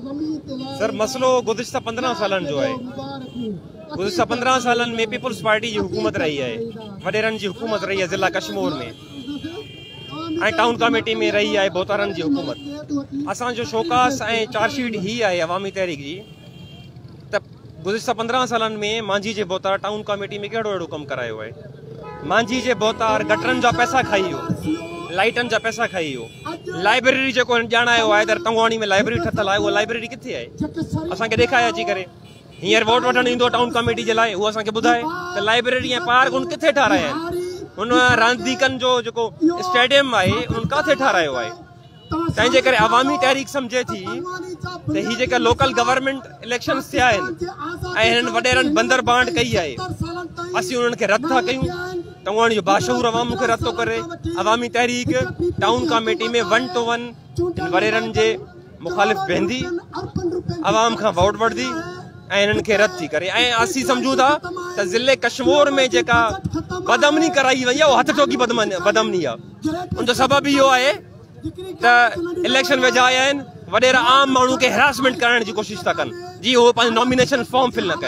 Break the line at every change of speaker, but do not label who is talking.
Sir मसलो गुज़िश्ता 15 सालन जो है, गुज़िश्ता 15 सालन में पीपल्स पार्टी की हुकूमत रही है, वडेरन जी हुकूमत रही है ज़िला कश्मीर में, टाउन कमेटी में रही है बोतारन जी हुकूमत। असां जो शोकास चार्जशीट ही है अवामी तहरीक जी, त गुज़िश्ता 15 सालन में मांझी जे बोतार टाउन कमेटी में कहिड़ो अहिड़ो कमु करायो है। मांझी जे बोतार गटरन जा पैसा खाई हो, लाइटन जा पैसा खाई हो, लाइब्रेरी जो ॼाणायो आहे त टंगवाणी में लाइब्रेरी ठतल आहे, उहा लाइब्रेरी किथे आहे? असांखे ॾेखारे अची करे। हींअर वोट वठण ईंदो टाउन कमेटी जे लाइ, उहो असांखे ॿुधाए त लाइब्रेरी ऐं पार्क उन किथे ठाराया आहिनि, हुन रांदीकनि जो जेको स्टेडियम आहे उन्हनि किथे ठारायो आहे। तंहिंजे करे अवामी तहरीक सम्झे थी त ही जेका लोकल गवर्नमेंट इलेक्शन्स थिया आहिनि ऐं हिननि वॾेरनि बंदर बांड कई आहे, असीं उन्हनि खे रद्द था कयूं। तव्हां जो बाशूर अवाम खे रद्द थो करे। अवामी तहरीक टाउन कमेटी में 1 to 1 वॾेरनि जे मुखालिफ़ वेंदी, अवाम खां वोट वठंदी ऐं हिननि खे रद्द थी करे। ऐं असीं सम्झूं था त ज़िले कश्मीर में जेका बदमनी कराई वई आहे उहा हथ ठोकी बदमनी आहे। उनजो सबबु इहो आहे त इलेक्शन वेझा आया आहिनि, वॾेरा आम माण्हू खे हैरासमेंट करण जी कोशिशि था कनि जी उहो पंहिंजो नॉमिनेशन फॉर्म फिल न कनि।